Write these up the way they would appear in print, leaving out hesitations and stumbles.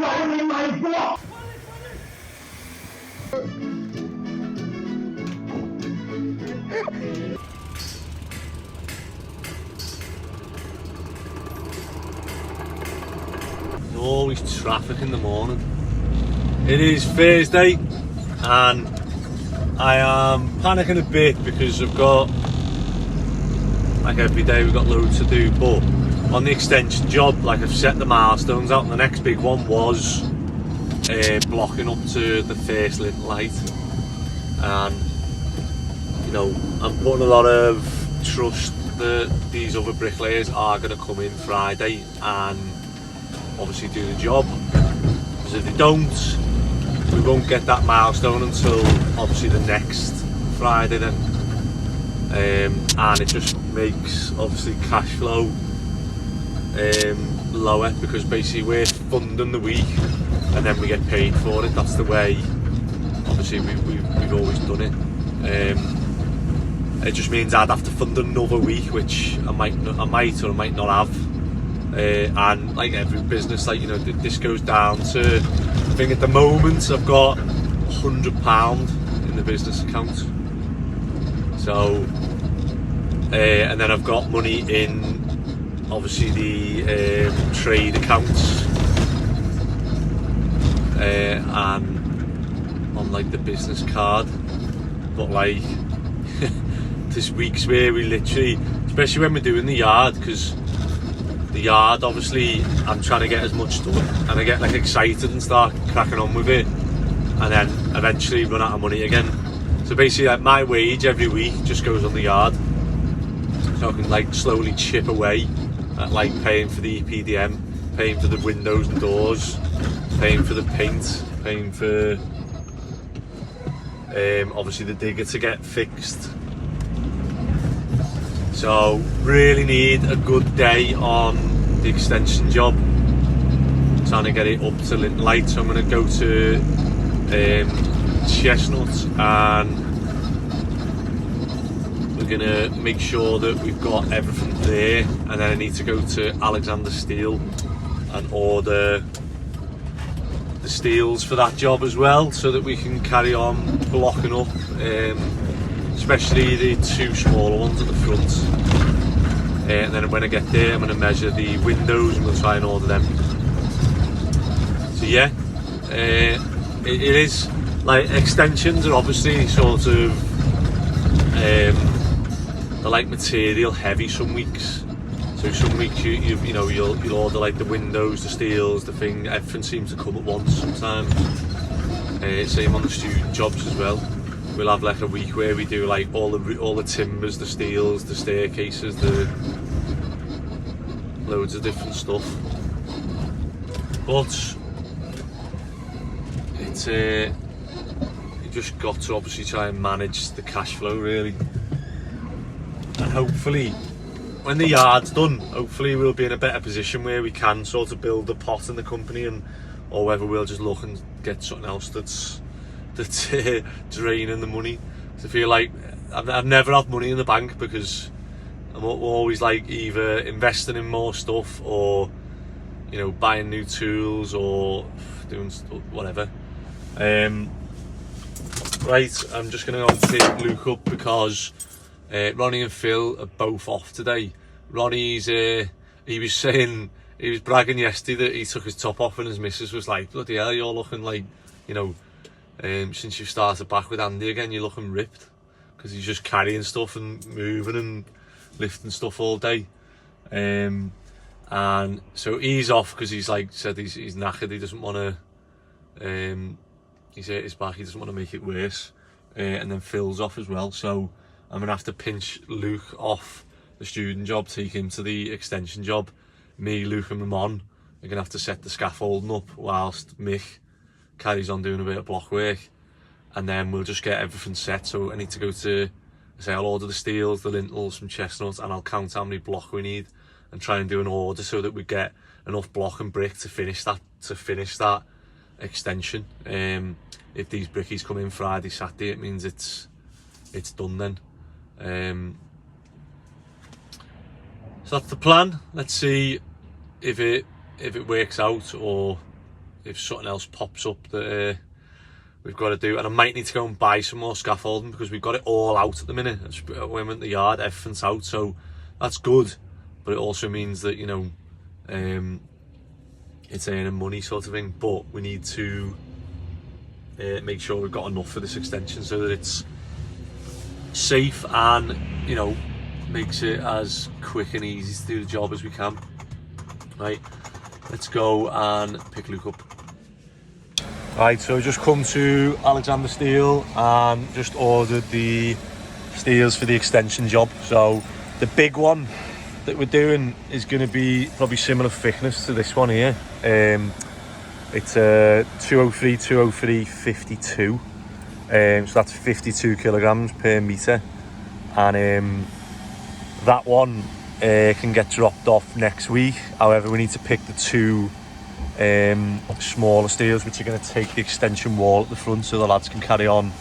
blowing my block! Always traffic in the morning. It is Thursday and I am panicking a bit because I've got, like every day we've got loads to do, but on the extension job, like I've set the milestones out and the next big one was blocking up to the first little light, and you know, I'm putting a lot of trust that these other bricklayers are going to come in Friday and obviously do the job, because if they don't, we won't get that milestone until obviously the next Friday then, and it just makes obviously cash flow lower, because basically we're funding the week and then we get paid for it. That's the way obviously we've always done it. It just means I'd have to fund another week, which I might or I might not have. And like every business, like, you know, this goes down to, I think at the moment I've got £100 in the business account, so and then I've got money in obviously the trade accounts, and on like the business card, but like this week's where we literally, especially when we're doing the yard, because the yard, obviously I'm trying to get as much done and I get like excited and start cracking on with it, and then eventually run out of money again. So basically, like, my wage every week just goes on the yard, so I can like slowly chip away at like paying for the EPDM, paying for the windows and doors, paying for the paint, paying for obviously the digger to get fixed. So really need a good day on the extension job, trying to get it up to light. So I'm going to go to Chestnut and we're going to make sure that we've got everything there, and then I need to go to Alexander Steel and order the steels for that job as well, so that we can carry on blocking up, especially the two smaller ones at the front. And then when I get there, I'm going to measure the windows and we'll try and order them. So yeah, it is like, extensions are obviously sort of they're like material heavy some weeks. So some weeks you know you'll order like the windows, the steels, the thing. Everything seems to come at once sometimes. Same on the student jobs as well. We'll have like a week where we do like all the timbers, the steels, the staircases, the loads of different stuff. But it's you just got to obviously try and manage the cash flow really, and hopefully when the yard's done, hopefully we'll be in a better position where we can sort of build a pot in the company, and or whether we'll just look and get something else that's draining the money. So I feel like I've never had money in the bank, because I'm always like either investing in more stuff or, you know, buying new tools or doing whatever. Right, I'm just gonna go pick Luke up because Ronnie and Phil are both off today. Ronnie's he was bragging yesterday that he took his top off and his missus was like, bloody hell, you're looking like, you know, since you've started back with Andy again, you're looking ripped, because he's just carrying stuff and moving and lifting stuff all day. And so he's off because he's like said he's knackered. He doesn't want to he's hurt his back, he doesn't want to make it worse. And then Phil's off as well, so I'm gonna have to pinch Luke off the student job, take him to the extension job. Me, Luke and Ramon are gonna have to set the scaffolding up whilst Mick carries on doing a bit of block work, and then we'll just get everything set. So I need to go to, I'll order the steels, the lintels from Chestnut, and I'll count how many block we need and try and do an order so that we get enough block and brick to finish that extension. If these brickies come in Friday, Saturday, it means it's done then. So that's the plan. Let's see if it works out, or if something else pops up that we've got to do. And I might need to go and buy some more scaffolding because we've got it all out at the minute. When we're in the yard, everything's out, so that's good. But it also means that, you know, it's earning money sort of thing. But we need to make sure we've got enough for this extension so that it's safe and, you know, makes it as quick and easy to do the job as we can. Right, let's go and pick Luke up. Right, so we just come to Alexander Steel and just ordered the steels for the extension job. So the big one that we're doing is going to be probably similar thickness to this one here. It's a 203, 52. So that's 52 kilograms per metre. And that one can get dropped off next week. However, we need to pick the two smaller steels which are going to take the extension wall at the front so the lads can carry on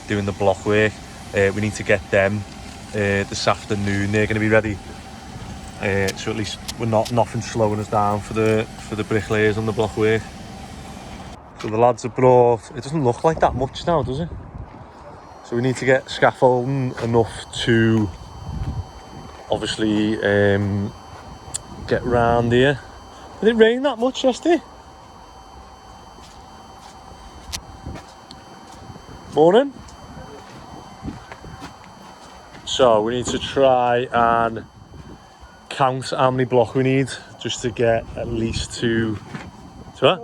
doing the block work. We need to get them this afternoon. They're going to be ready. So at least we're nothing slowing us down for the bricklayers on the block work. So the lads have brought, it doesn't look like that much now, does it? So we need to get scaffolding enough to obviously get round here. Did it rain that much yesterday? Morning. So we need to try and count how many block we need just to get at least to... What?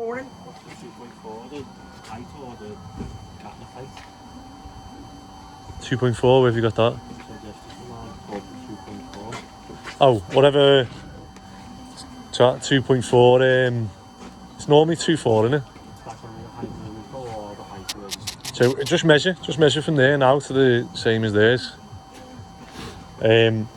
2.4, where have you got that? Oh, whatever. 2.4, it's normally 2.4, isn't it? So just measure from there now to the same as theirs. So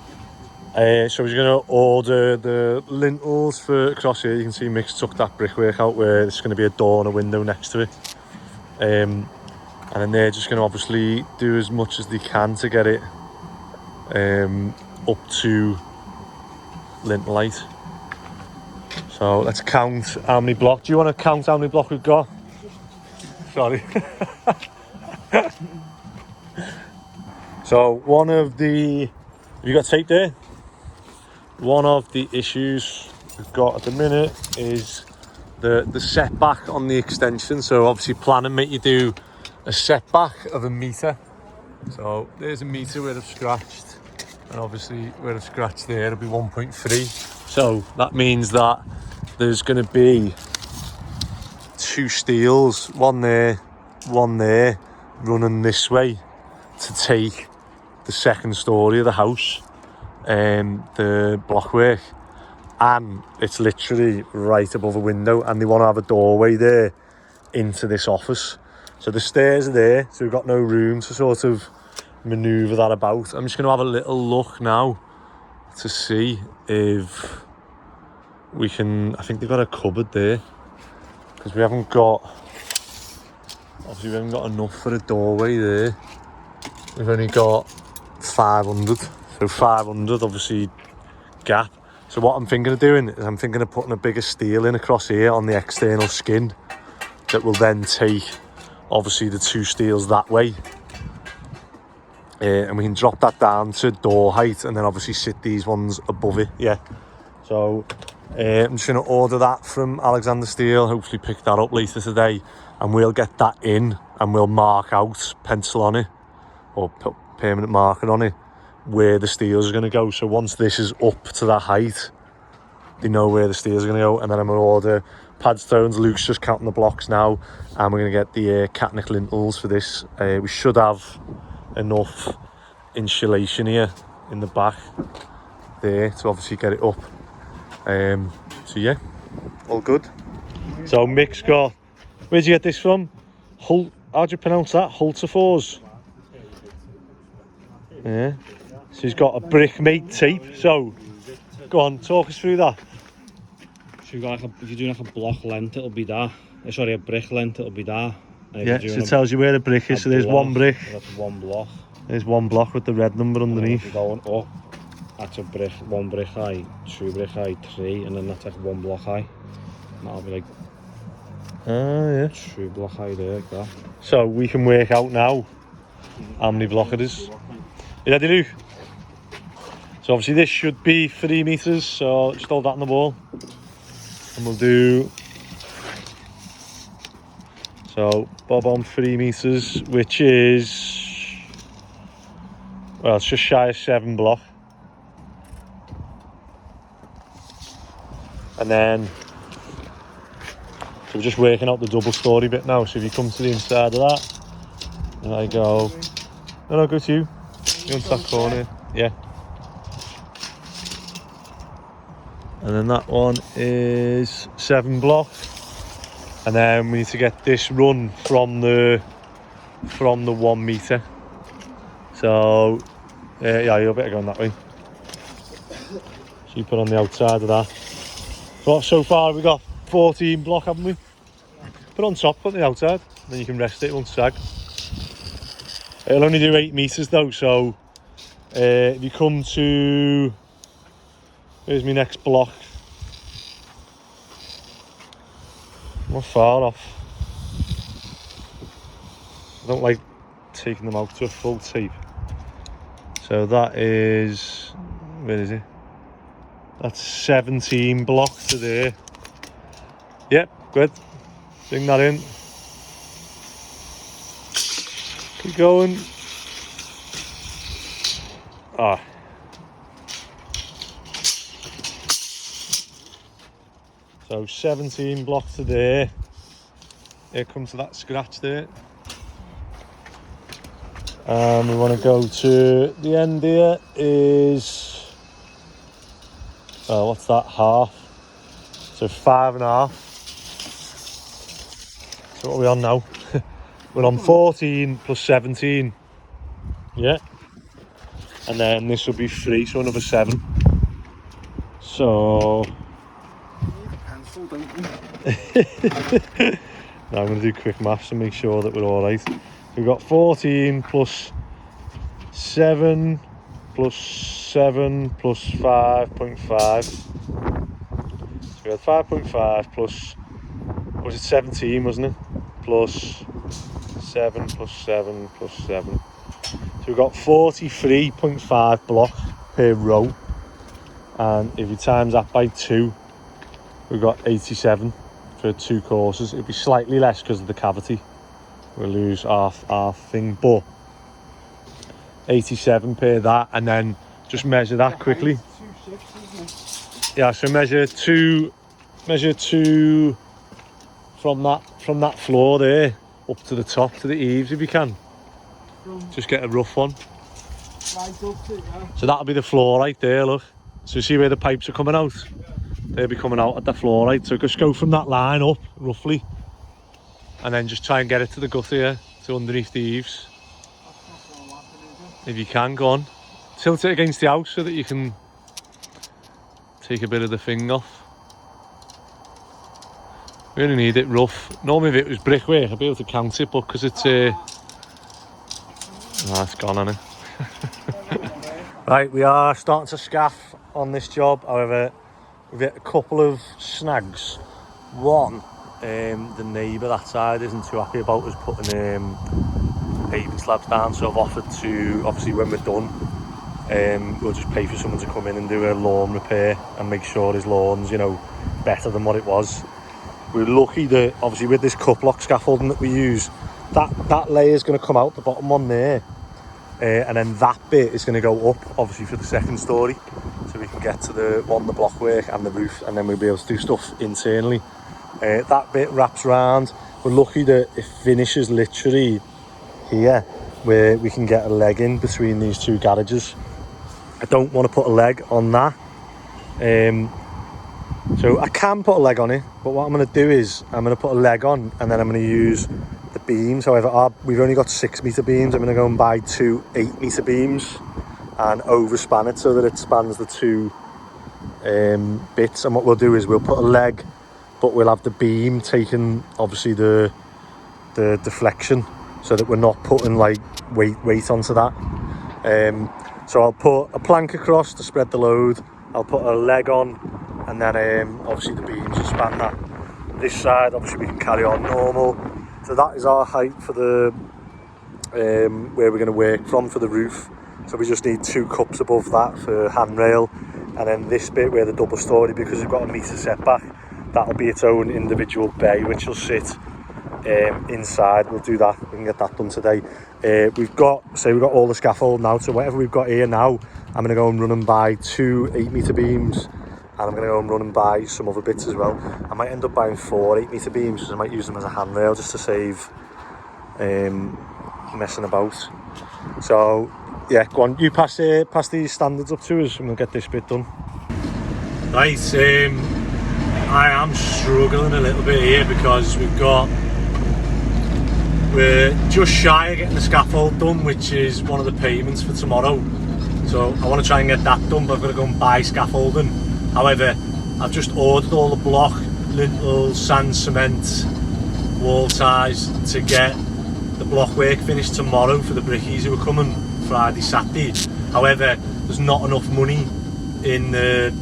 we're going to order the lintels for across here. You can see Mick's took that brickwork out where there's going to be a door and a window next to it. And then they're just going to obviously do as much as they can to get it up to lintel height. So let's count how many blocks. Do you want to count how many blocks we've got? Sorry. So one of the... Have you got tape there? One of the issues we've got at the minute is the setback on the extension. So obviously planning make you do a setback of 1 metre. So there's 1 metre where I've scratched, and obviously where I've scratched there it'll be 1.3. So that means that there's going to be 2 steels, one there, running this way to take the second story of the house, the blockwork, and it's literally right above a window, and they want to have a doorway there into this office. So the stairs are there, so we've got no room to sort of manoeuvre that about. I'm just going to have a little look now to see if we can... I think they've got a cupboard there, because we haven't got... Obviously we haven't got enough for a doorway there. We've only got 500, so 500 obviously gap. So what I'm thinking of doing is I'm thinking of putting a bigger steel in across here on the external skin that will then take obviously the 2 steels that way, and we can drop that down to door height and then obviously sit these ones above it. Yeah, so I'm just going to order that from Alexander Steel, hopefully pick that up later today, and we'll get that in and we'll mark out, pencil on it or put permanent marker on it where the steels are going to go. So once this is up to that height, they know where the steels are going to go, and then I'm going to order pad stones. Luke's just counting the blocks now, and we're going to get the catnic lintels for this. We should have enough insulation here in the back there to obviously get it up. So yeah, all good. So Mick's got... Where'd you get this from? How do you pronounce that? Hultafors? Yeah. So he's got a Brickmate tape. So go on, talk us through that. So you've got if you're doing like a block length, it'll be that. Sorry, a brick length, it'll be that. Yeah, so it tells you where the brick is. So there's one brick. That's 1 block. There's 1 block with the red number underneath. If you're going up, that's a brick, 1 brick high, 2 brick high, 3, and then that's like 1 block high. And that'll be like Yeah. 2 block high there, like that. So we can work out now how many block it is. You ready, Luke? So obviously this should be 3 meters, so just hold that on the wall. And we'll do... So bob on 3 meters, which is... Well, it's just shy of 7 block. And then... So we're just working out the double story bit now. So if you come to the inside of that, and I go... No, go to you. You're on that corner. Yeah. And then that one is 7 block. And then we need to get this run from the 1 meter. So yeah, you're better going that way. So you put on the outside of that. So far we got 14 block, haven't we? Put on top, put on the outside, then you can rest it, it won't sag. It'll only do 8 meters though, so if you come to... Here's my next block. Not far off. I don't like taking them out to a full tape. So that is... Where is it? That's 17 block to there. Yep, good. Bring that in. Keep going. Ah. So 17 blocks to there. Here comes to that scratch there. And we want to go to the end here is, oh, what's that, half? So 5.5. So what are we on now? We're on 14 plus 17. Yeah. And then this will be 3, so another 7. So... Now I'm going to do quick maths and make sure that we're alright. We've got 14 plus 7 plus 7 plus 5.5. So we had 5.5 plus, what was it, 17, wasn't it? Plus 7 plus 7 plus 7. So we've got 43.5 blocks per row. And if you times that by 2, we've got 87 for 2 courses. It'd be slightly less because of the cavity. We'll lose half thing, but 87 per that, and then just measure that quickly. Yeah, so measure two from that floor there up to the top to the eaves if you can. Just get a rough one. So that'll be the floor right there, look. So you see where the pipes are coming out? They'll be coming out at the floor, right? So just go from that line up, roughly. And then just try and get it to the gutter here, to underneath the eaves. If you can, go on. Tilt it against the house so that you can take a bit of the thing off. We only need it rough. Normally if it was brickwork, I'd be able to count it, but because it's... it's gone, hasn't it? Right, we are starting to scaff on this job. However, we've hit a couple of snags. One, the neighbour that side isn't too happy about us putting paving slabs down, so I've offered to, obviously when we're done, we'll just pay for someone to come in and do a lawn repair and make sure his lawn's, you know, better than what it was. We're lucky that obviously with this cut block scaffolding that we use, that layer is going to come out, the bottom one there, and then that bit is going to go up obviously for the second story, so we can get to the block work and the roof, and then we'll be able to do stuff internally. That bit wraps round. We're lucky that it finishes literally here, where we can get a leg in between these 2 garages. I don't want to put a leg on that, so I can put a leg on it, but what I'm going to do is I'm going to put a leg on and then I'm going to use the beams. However, we've only got 6 metre beams. I'm going to go and buy 2 8 metre beams and overspan it so that it spans the 2 bits. And what we'll do is we'll put a leg, but we'll have the beam taking obviously the deflection, so that we're not putting like weight onto that. So I'll put a plank across to spread the load. I'll put a leg on, and then obviously the beams will span that. This side, obviously we can carry on normal. So that is our height for the where we're going to work from for the roof. So we just need 2 cups above that for handrail, and then this bit where the double story, because we've got a metre setback, that'll be its own individual bay which will sit inside. We'll do that, we can get that done today. We've got all the scaffold now, so whatever we've got here now, I'm going to go and run and buy 2 8-metre beams, and I'm going to go and run and buy some other bits as well. I might end up buying 4 8-metre beams because I might use them as a handrail just to save messing about. So yeah, go on, you pass these standards up to us and we'll get this bit done. Right, I am struggling a little bit here because we're just shy of getting the scaffold done, which is one of the payments for tomorrow. So I want to try and get that done, but I've got to go and buy scaffolding. However, I've just ordered all the block, lintel, sand, cement, wall ties to get the block work finished tomorrow for the brickies who are coming Friday, Saturday. However, there's not enough money in the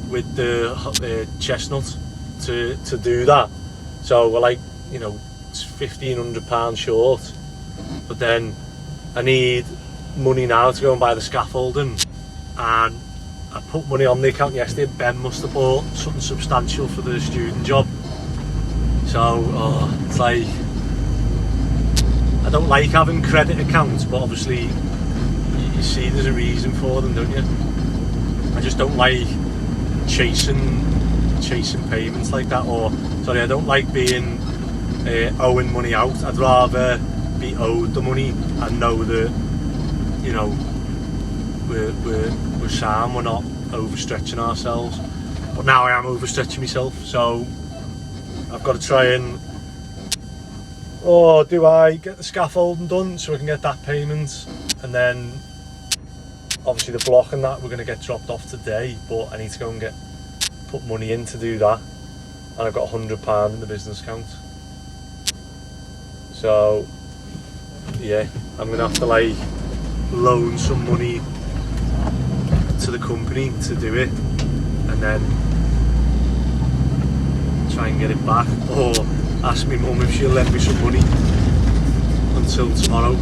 with the chestnut to do that. So we're like, you know, it's £1,500 short. But then I need money now to go and buy the scaffolding, and I put money on the account yesterday. Ben must have bought something substantial for the student job. So it's like, I don't like having credit accounts, but obviously you see there's a reason for them, don't you? I just don't like chasing payments like that, or sorry, I don't like being owing money out. I'd rather be owed the money and know that, you know, we're sound, we're not overstretching ourselves. But now I am overstretching myself, so I've got to try and, do I get the scaffolding done so I can get that payment, and then obviously the block and that we're going to get dropped off today, but I need to go and put money in to do that, and I've got £100 in the business account. So yeah, I'm going to have to like loan some money to the company to do it, and then try and get it back, or ask my mum if she'll lend me some money until tomorrow.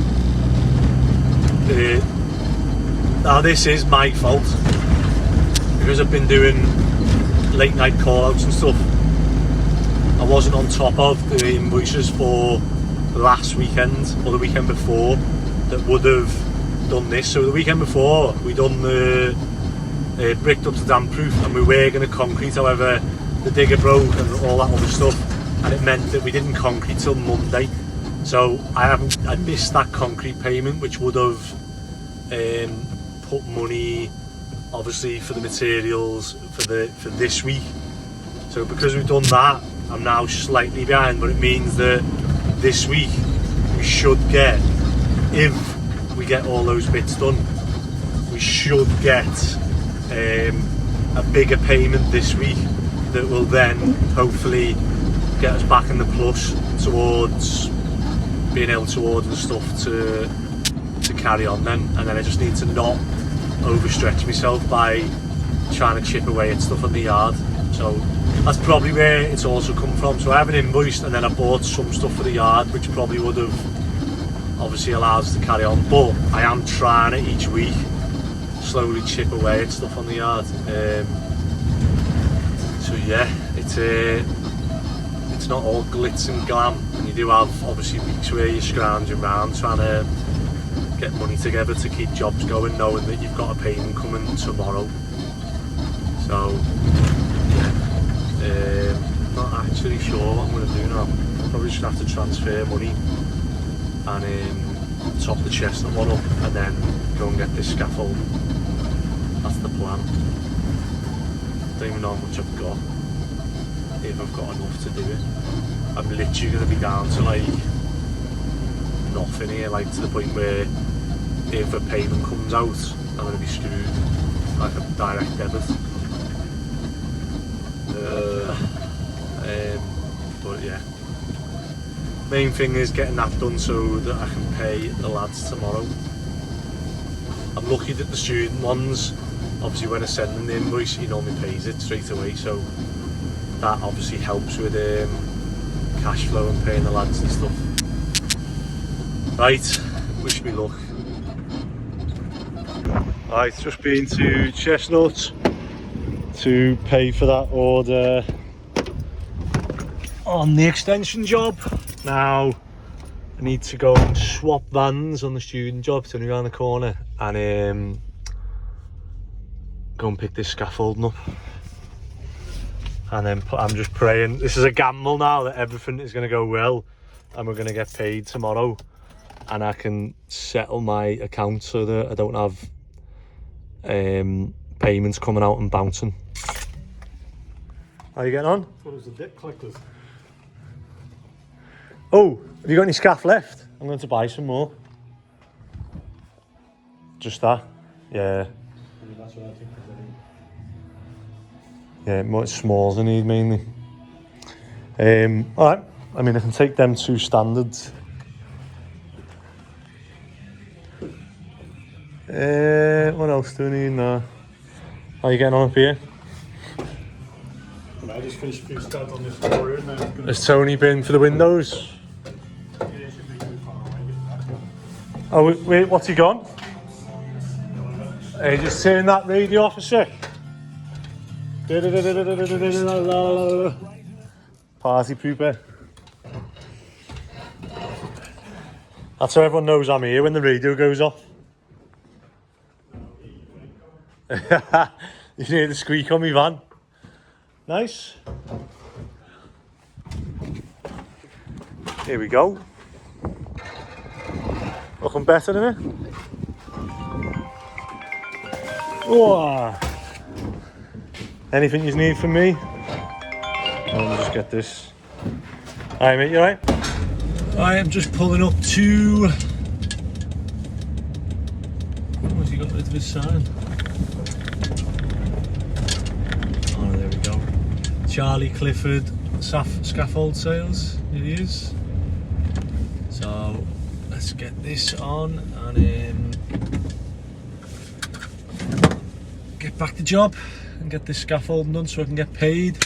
Now this is my fault because I've been doing late night call outs and stuff. I wasn't on top of the invoices for last weekend or the weekend before that would have done this. So the weekend before we done the bricked up to damp proof, and we were going to concrete, however the digger broke and all that other stuff, and it meant that we didn't concrete till Monday. So I missed that concrete payment, which would have put money obviously for the materials for this week. So because we've done that, I'm now slightly behind, but it means that this week we should get, if we get all those bits done, we should get a bigger payment this week that will then hopefully get us back in the plus towards being able to order the stuff to carry on then. And then I just need to not overstretch myself by trying to chip away at stuff in the yard. So that's probably where it's also come from. So I haven't invoiced, and then I bought some stuff for the yard, which probably would have obviously allowed us to carry on, but I am trying it each week, slowly chip away at stuff on the yard. So yeah, it's not all glitz and glam, and you do have obviously weeks where you're scrounging around trying to get money together to keep jobs going, knowing that you've got a payment coming tomorrow. So yeah, not actually sure what I'm going to do now. Probably just have to transfer money and top the chestnut one up, and then go and get this scaffold. That's the plan. Don't even know how much I've got, if I've got enough to do it. I'm literally going to be down to like nothing here, like to the point where if a payment comes out, I'm going to be screwed, like a direct debit. But yeah, main thing is getting that done so that I can pay the lads tomorrow. I'm lucky that the student ones, obviously when I send them the invoice, he normally pays it straight away, so that obviously helps with cash flow and paying the lads and stuff. Right, wish me luck. Right, just been to Chestnut to pay for that order on the extension job. Now I need to go and swap vans on the student job, it's only around the corner, and go and pick this scaffolding up. And then I'm just praying, this is a gamble now, that everything is going to go well and we're going to get paid tomorrow and I can settle my account so that I don't have payments coming out and bouncing. How are you getting on? What was the debt collectors? Oh, have you got any scaff left? I'm going to buy some more. Just that? Yeah. That's what I think. Yeah, more smalls I need mainly. Alright, I mean I can take them 2 standards. What else do I need now? How are you getting on up here? I just finished a few studs on this floor here. Has Tony been for the windows? Oh wait, what's he gone? Hey, just turn that radio off a sec. Party pooper. That's how everyone knows I'm here when the radio goes off. You hear the squeak on me van. Nice. Here we go. Looking better, isn't it? Whoa. Anything you need from me? Let me just get this. Alright mate, you alright? I am just pulling up to... What's he got rid of his sign? Oh, there we go. Charlie Clifford Scaffold Sales, it is. So, let's get this on and get back to job and get this scaffolding done so I can get paid.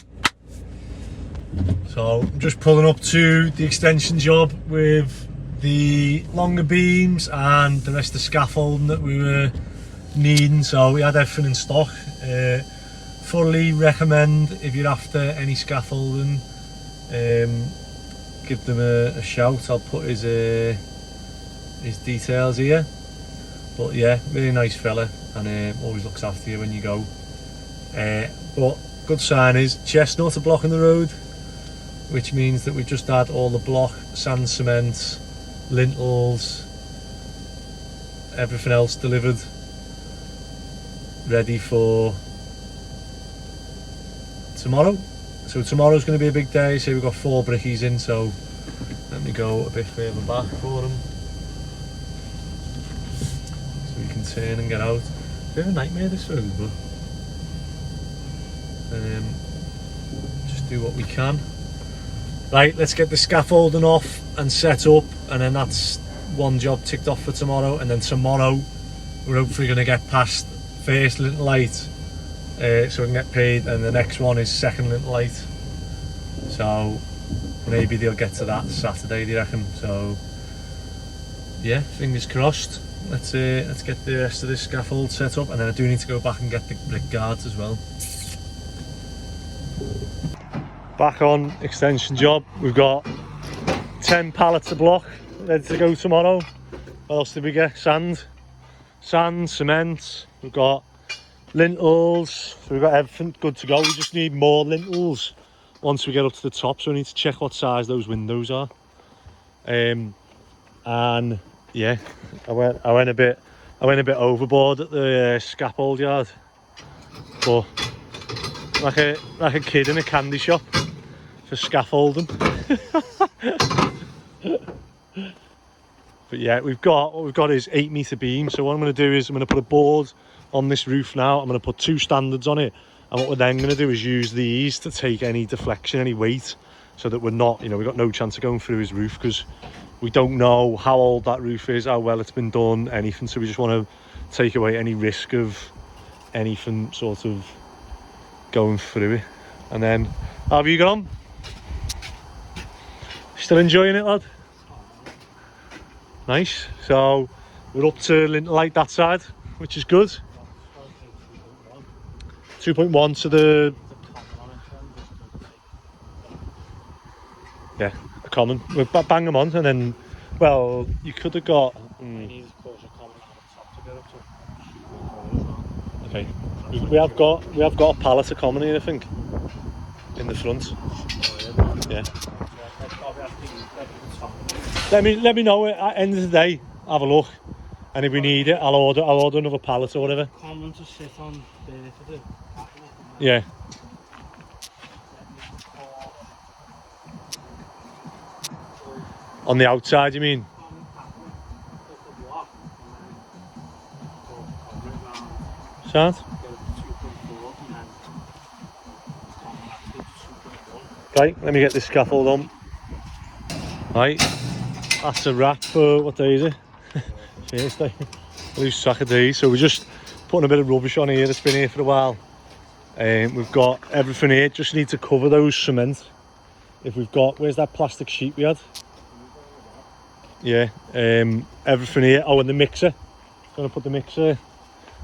So I'm just pulling up to the extension job with the longer beams and the rest of the scaffolding that we were needing. So we had everything in stock. Fully recommend, if you're after any scaffolding, give them a shout. I'll put his details here. But yeah, really nice fella, and always looks after you when you go. But good sign is Chestnut are blocking the road, which means that we've just had all the block, sand, cement, lintels, everything else delivered, ready for tomorrow. So tomorrow's going to be a big day. So we've got 4 brickies in, so let me go a bit further back for them so we can turn and get out. Bit of a nightmare this road, but just do what we can. Right, let's get the scaffolding off and set up, and then that's one job ticked off for tomorrow. And then tomorrow we're hopefully going to get past first lintel light, so we can get paid, and the next one is second lintel light. So maybe they'll get to that Saturday, do you reckon? So yeah, fingers crossed. Let's get the rest of this scaffold set up, and then I do need to go back and get the brick guards as well. Back on extension job, we've got 10 pallets of block ready to go tomorrow. What else did we get? Sand, cement, we've got lintels, so we've got everything good to go. We just need more lintels once we get up to the top, so we need to check what size those windows are. And yeah, I went a bit overboard at the scaffold yard, but like a kid in a candy shop for scaffolding. But yeah, what we've got is 8 metre beam. So what I'm going to do is I'm going to put a board on this roof now. I'm going to put 2 standards on it, and what we're then going to do is use these to take any deflection, any weight, so that we're not, we've got no chance of going through his roof, because we don't know how old that roof is, how well it's been done, anything. So we just want to take away any risk of anything sort of going through it. And then How have you got on? Still enjoying it, lad? Nice. So we're up to lintel height that side, which is good. 2.1 to the... Yeah, a common. We'll bang them on and then... Well, you could have got... Okay. We have got a pallet of common here, I think. In the front. Yeah. Let me know at the end of the day. Have a look, and if we need it, I'll order another pallet or whatever. Common to sit on there for the... Yeah. On the outside, you mean? Sound? Right, let me get this scaffold on. Right, that's a wrap for, what day is it? Thursday. Lose track of days. So we're just putting a bit of rubbish on here. It's been here for a while. We've got everything here. Just need to cover those cement. If we've got, where's that plastic sheet we had? Yeah, everything here. Oh, and the mixer. Gonna put the mixer.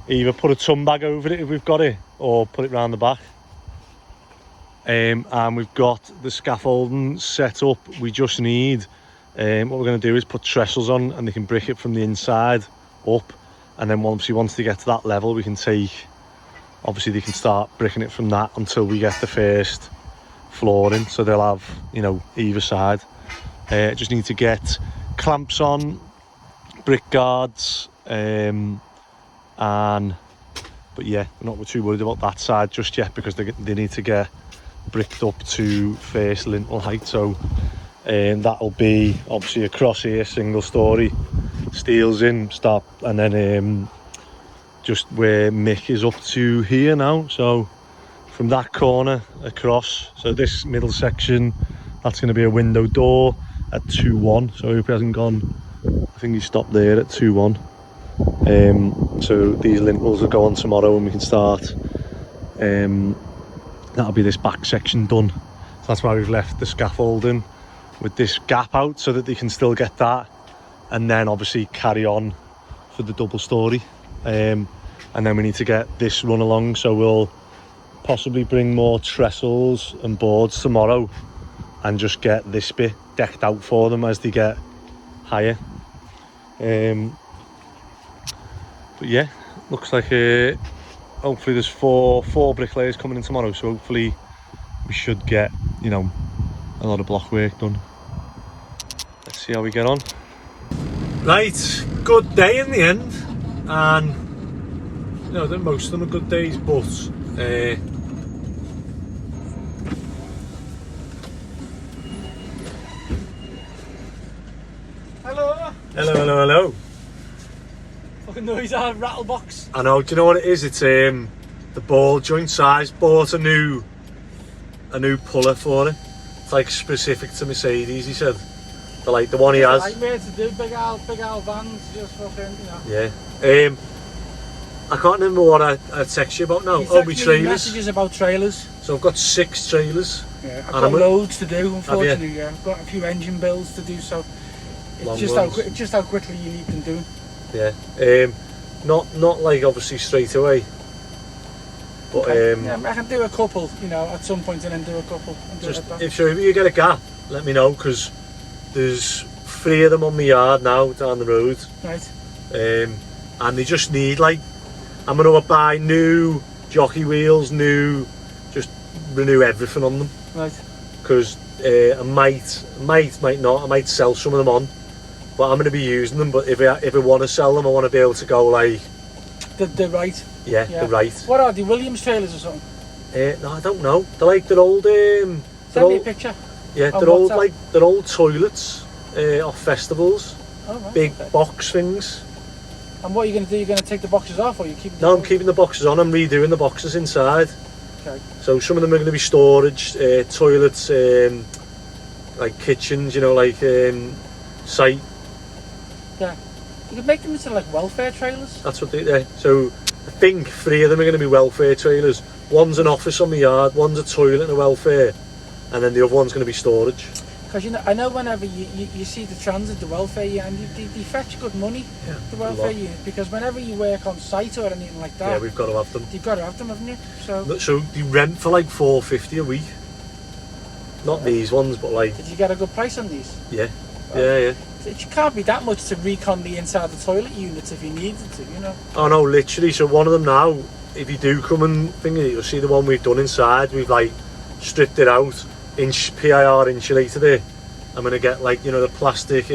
Either put a ton bag over it if we've got it, or put it round the back. And we've got the scaffolding set up. We just need, what we're going to do is put trestles on, and they can brick it from the inside up, and then once they get to that level, we can take, obviously they can start bricking it from that until we get the first flooring, so they'll have, you know, either side. Just need to get clamps on, brick guards, but yeah, we're not too worried about that side just yet, because they need to get bricked up to first lintel height. So that'll be obviously across here, single story, steels in, stop, and then just where Mick is up to here now. So from that corner across, so this middle section, that's going to be a window door at 2-1. So I hope he hasn't gone, I think he stopped there at 2-1. So these lintels will go on tomorrow, and we can start, that'll be this back section done. So that's why we've left the scaffolding with this gap out, so that they can still get that, and then obviously carry on for the double story. And then we need to get this run along, so we'll possibly bring more trestles and boards tomorrow and just get this bit decked out for them as they get higher. But yeah, looks like hopefully there's four bricklayers coming in tomorrow, so hopefully we should get, you know, a lot of block work done. Let's see how we get on. Right, good day in the end, and you know, most of them are good days, but hello. Fucking noise, I have rattle box. I know, do you know what it is? It's the ball joint size. Bought a new puller for it. It's like specific to Mercedes, he said. They're like the one he has. Like me to do big old vans, just fucking, you know. Yeah. I can't remember what I texted you about now. Oh, my trailers. Messages about trailers. So I've got 6 trailers. Yeah, I've got loads to do, unfortunately. Yeah, I've got a few engine builds to do, so it's just how quickly you need them doing. Yeah, not like obviously straight away, but yeah, I can do a couple, you know, at some point, and then do a couple. And just if you get a gap, let me know, because there's 3 of them on my yard now down the road. Right. And they just need, like, I'm gonna buy new jockey wheels, just renew everything on them. Right. Because I might not. I might sell some of them on. But I'm going to be using them. But if I want to sell them, I want to be able to go like the right. Yeah, the right. What are they? Williams trailers or something? No, I don't know. They're old. Send me a picture. Yeah, they're old. Like they're old toilets off festivals. Oh, right, big okay. box things. And what are you going to do? You're going to take the boxes off, or you keep? No, I'm keeping the boxes on. I'm redoing the boxes inside. Okay. So some of them are going to be storage, toilets, like kitchens. You know, like site. Yeah, you could make them into like welfare trailers. That's what they. Yeah. So I think 3 of them are going to be welfare trailers. One's an office on the yard, one's a toilet and a welfare, and then the other one's going to be storage. Because you know, I know whenever you see the transit, the welfare unit, they fetch good money, the welfare unit, because whenever you work on site or anything like that, Yeah, we've got to have them. You've got to have them, haven't you? So they rent for like $4.50 a week. Not these ones, but like. Did you get a good price on these? Yeah, yeah. It can't be that much to recon the inside of the toilet units if you needed to, you know. Oh no, literally. So one of them now, if you do come and think it, you'll see the one we've done inside. We've like stripped it out, PIR insulated it. I'm gonna get like, you know, the plastic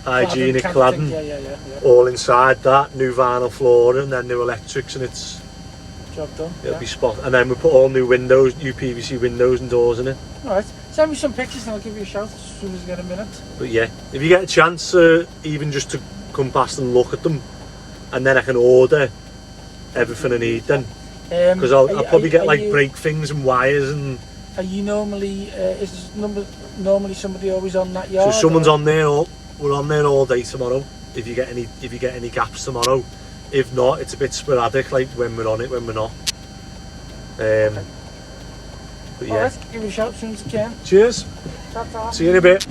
hygienic cladding, yeah. all inside that, new vinyl flooring, and then new electrics, and it's job done. it'll be spot. And then we put all new windows, new PVC windows and doors in it. Alright, send me some pictures and I'll give you a shout as soon as I get a minute. But yeah, if you get a chance, even just to come past and look at them, and then I can order everything I need then. Because I'll probably get like brake things and wires and. Are you normally, is normally somebody always on that yard? So someone's on there, we're on there all day tomorrow, if you get any gaps tomorrow. If not, it's a bit sporadic, like when we're on it, when we're not. Okay. But yeah. Alright, give me a shout as soon as you can. Cheers. Ta-ta. See you in a bit.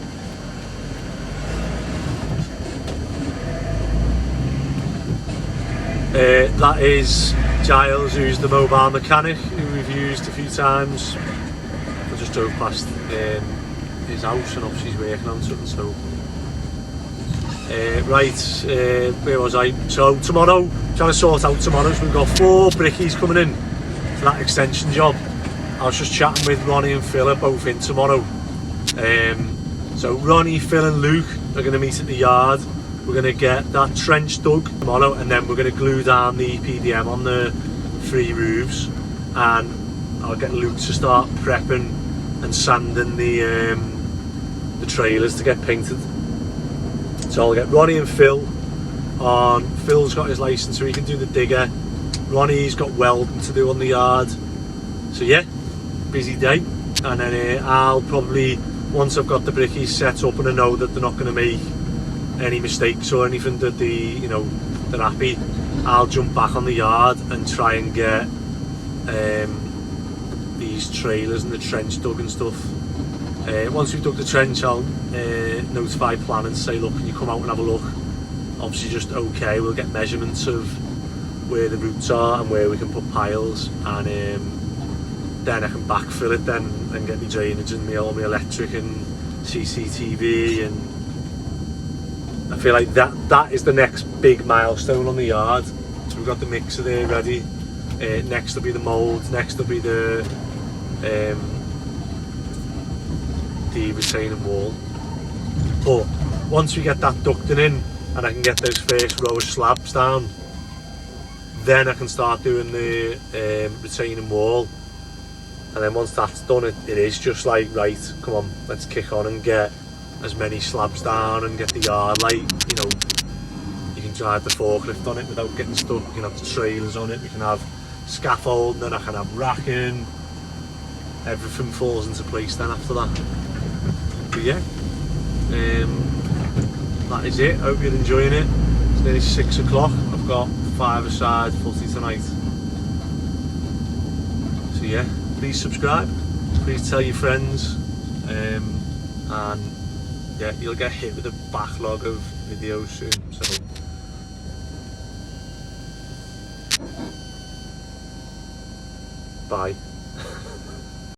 That is Giles, who's the mobile mechanic, who we've used a few times. I just drove past his house and obviously he's working on something, so. Where was I? So tomorrow, trying to sort out tomorrow, so we've got 4 brickies coming in for that extension job. I was just chatting with Ronnie and Phil, are both in tomorrow. So Ronnie, Phil and Luke are going to meet at the yard. We're going to get that trench dug tomorrow, and then we're going to glue down the PDM on the 3 roofs, and I'll get Luke to start prepping and sanding the trailers to get painted. So I'll get Ronnie and Phil on. Phil's got his licence so he can do the digger. Ronnie's got welding to do on the yard. So yeah, busy day. And then I'll probably, once I've got the brickies set up and I know that they're not going to make any mistakes or anything, that they're happy, I'll jump back on the yard and try and get these trailers and the trench dug and stuff. Once we've dug the trench, I'll notify planning and say, look, can you come out and have a look? Obviously just okay, we'll get measurements of where the roots are and where we can put piles, and then I can backfill it then and get the drainage and all my electric and CCTV, and I feel like that is the next big milestone on the yard. So we've got the mixer there ready. Next will be the mould, next will be the retaining wall. But once we get that ducting in and I can get those first row of slabs down, then I can start doing the retaining wall. And then once that's done, it is just like, right, come on, let's kick on and get as many slabs down and get the yard, like, you know, you can drive the forklift on it without getting stuck. We can have the trailers on it, we can have scaffold, and then I can have racking. Everything falls into place then after that. But yeah, that is it. Hope you're enjoying it. It's nearly 6 o'clock. I've got 5-a-side footy tonight. So yeah, please subscribe, please tell your friends, and yeah, you'll get hit with a backlog of videos soon. So bye.